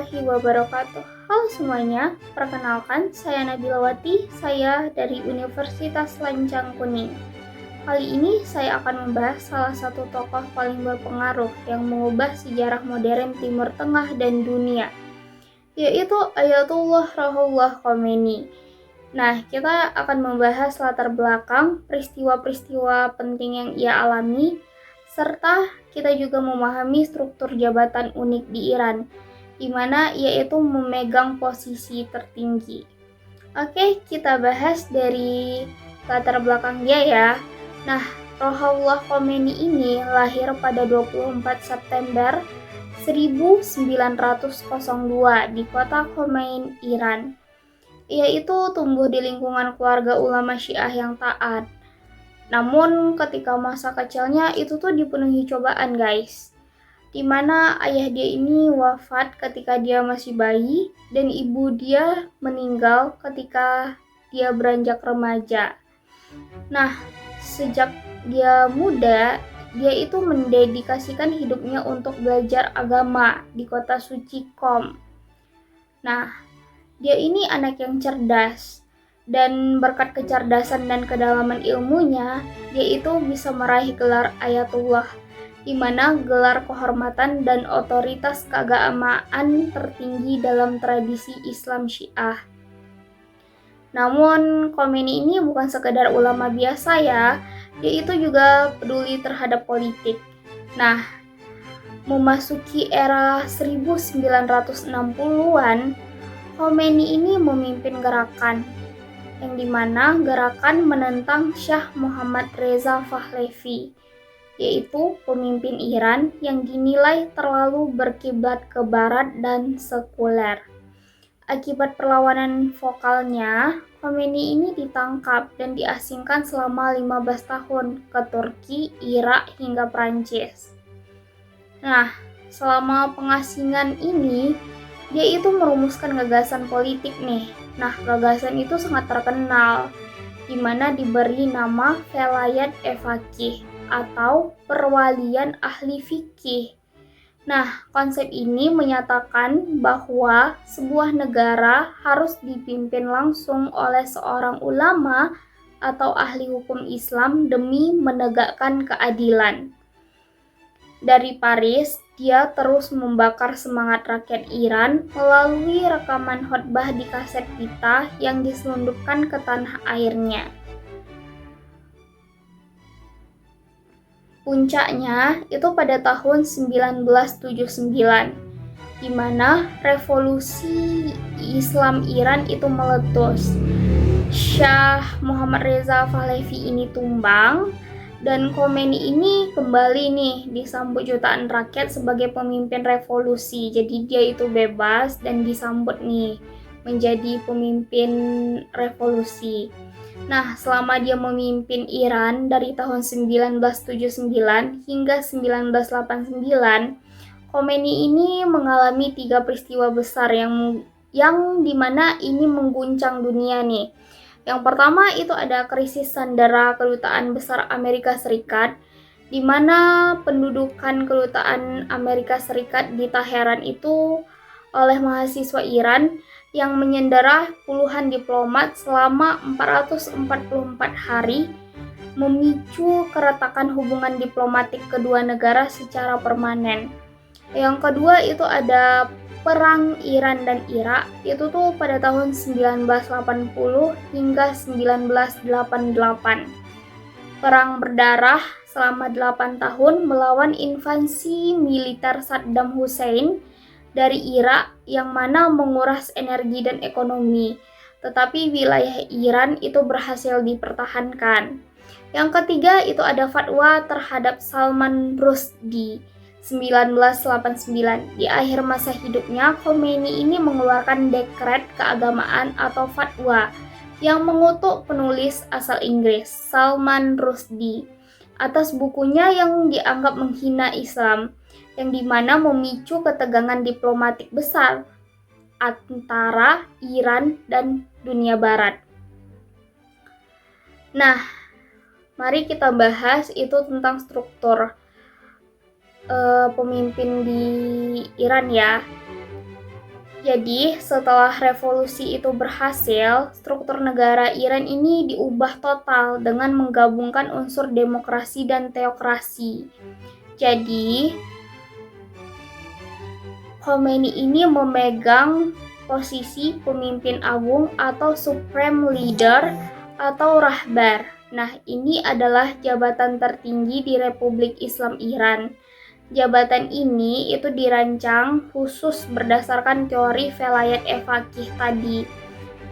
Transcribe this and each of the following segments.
warahmatullahi wabarakatuh. Halo semuanya, perkenalkan saya Nabilawati, saya dari Universitas Lancang Kuning. Kali ini saya akan membahas salah satu tokoh paling berpengaruh yang mengubah sejarah modern Timur Tengah dan dunia, yaitu Ayatullah Ruhollah Khomeini. Nah, kita akan membahas latar belakang peristiwa-peristiwa penting yang ia alami, serta kita juga memahami struktur jabatan unik di Iran, di mana ia itu memegang posisi tertinggi. Oke, kita bahas dari latar belakang dia ya. Nah, Ruhollah Khomeini ini lahir pada 24 September 1902 di kota Khomein, Iran. Ia itu tumbuh di lingkungan keluarga ulama Syiah yang taat. Namun ketika masa kecilnya itu tuh dipenuhi cobaan guys, dimana ayah dia ini wafat ketika dia masih bayi dan ibu dia meninggal ketika dia beranjak remaja. Nah, sejak dia muda, dia itu mendedikasikan hidupnya untuk belajar agama di kota suci Qom. Nah, dia ini anak yang cerdas, dan berkat kecerdasan dan kedalaman ilmunya, dia itu bisa meraih gelar Ayatullah, di mana gelar kehormatan dan otoritas keagamaan tertinggi dalam tradisi Islam Syiah. Namun, Khomeini ini bukan sekedar ulama biasa ya, dia itu juga peduli terhadap politik. Nah, memasuki era 1960-an, Khomeini ini memimpin gerakan yang dimana gerakan menentang Shah Muhammad Reza Pahlavi, yaitu pemimpin Iran yang dinilai terlalu berkiblat ke barat dan sekuler. Akibat perlawanan vokalnya, Khomeini ini ditangkap dan diasingkan selama 15 tahun ke Turki, Irak, hingga Prancis. Nah, selama pengasingan ini, dia itu merumuskan gagasan politik nih. Nah, gagasan itu sangat terkenal, di mana diberi nama Velayat-e-Faqih atau perwalian ahli fikih. Nah, konsep ini menyatakan bahwa sebuah negara harus dipimpin langsung oleh seorang ulama atau ahli hukum Islam demi menegakkan keadilan. Dari Paris, dia terus membakar semangat rakyat Iran melalui rekaman khotbah di kaset pita yang diselundupkan ke tanah airnya. Puncaknya itu pada tahun 1979, di mana revolusi Islam Iran itu meletus. Shah Muhammad Reza Pahlavi ini tumbang, dan Khomeini ini kembali nih disambut jutaan rakyat sebagai pemimpin revolusi. Jadi dia itu bebas dan disambut nih menjadi pemimpin revolusi. Nah, selama dia memimpin Iran dari tahun 1979 hingga 1989, Khomeini ini mengalami 3 peristiwa besar yang dimana ini mengguncang dunia nih. Yang pertama itu ada krisis sandera kedutaan besar Amerika Serikat, di mana pendudukan kedutaan Amerika Serikat di Teheran itu oleh mahasiswa Iran yang menyandera puluhan diplomat selama 444 hari, memicu keretakan hubungan diplomatik kedua negara secara permanen. Yang kedua itu ada Perang Iran dan Irak, itu tuh pada tahun 1980 hingga 1988. Perang berdarah selama 8 tahun melawan invasi militer Saddam Hussein dari Irak yang mana menguras energi dan ekonomi, tetapi wilayah Iran itu berhasil dipertahankan. Yang ketiga itu ada fatwa terhadap Salman Rushdie 1989. Di akhir masa hidupnya, Khomeini ini mengeluarkan dekret keagamaan atau fatwa yang mengutuk penulis asal Inggris, Salman Rushdie, atas bukunya yang dianggap menghina Islam, yang dimana memicu ketegangan diplomatik besar antara Iran dan dunia barat. Nah, mari kita bahas itu tentang struktur pemimpin di Iran ya. Jadi, setelah revolusi itu berhasil, struktur negara Iran ini diubah total dengan menggabungkan unsur demokrasi dan teokrasi. Jadi, Khomeini ini memegang posisi pemimpin agung atau supreme leader atau rahbar. Nah, ini adalah jabatan tertinggi di Republik Islam Iran. Jabatan ini itu dirancang khusus berdasarkan teori velayat faqih tadi.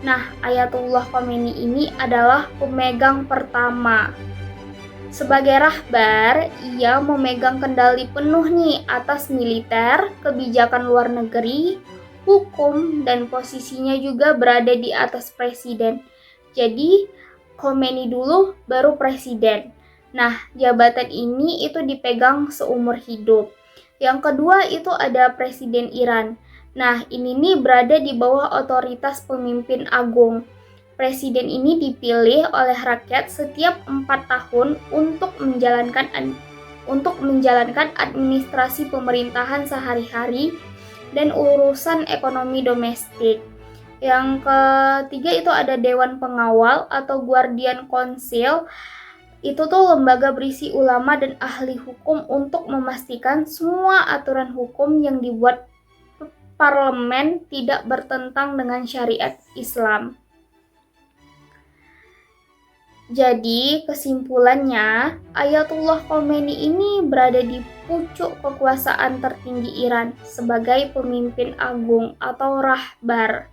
Nah, Ayatullah Khomeini ini adalah pemegang pertama. Sebagai rahbar, ia memegang kendali penuh nih atas militer, kebijakan luar negeri, hukum, dan posisinya juga berada di atas presiden. Jadi, Khomeini dulu baru presiden. Nah, jabatan ini itu dipegang seumur hidup. Yang kedua itu ada presiden Iran. Nah, ini nih berada di bawah otoritas pemimpin agung. Presiden ini dipilih oleh rakyat setiap 4 tahun untuk menjalankan administrasi pemerintahan sehari-hari dan urusan ekonomi domestik. Yang ketiga itu ada Dewan Pengawal atau Guardian Council. Itu tuh lembaga berisi ulama dan ahli hukum untuk memastikan semua aturan hukum yang dibuat parlemen tidak bertentang dengan syariat Islam. Jadi, kesimpulannya, Ayatullah Khomeini ini berada di pucuk kekuasaan tertinggi Iran sebagai pemimpin agung atau rahbar.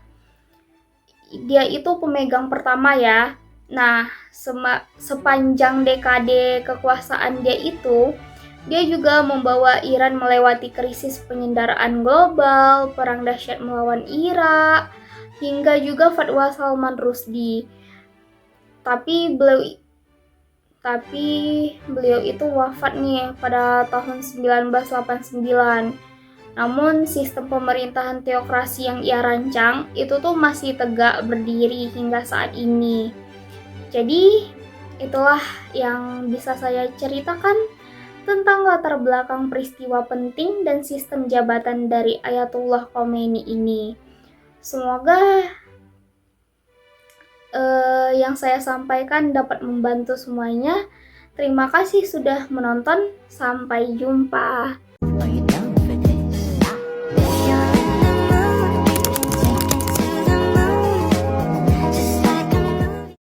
Dia itu pemegang pertama ya. Nah, sepanjang dekade kekuasaan dia itu, dia juga membawa Iran melewati krisis penyanderaan global, perang dahsyat melawan Irak, hingga juga fatwa Salman Rushdie. Tapi beliau itu wafat nih pada tahun 1989. Namun sistem pemerintahan teokrasi yang ia rancang itu tuh masih tegak berdiri hingga saat ini. Jadi itulah yang bisa saya ceritakan tentang latar belakang peristiwa penting dan sistem jabatan dari Ayatullah Khomeini ini. Semoga yang saya sampaikan dapat membantu semuanya. Terima kasih sudah menonton. Sampai jumpa.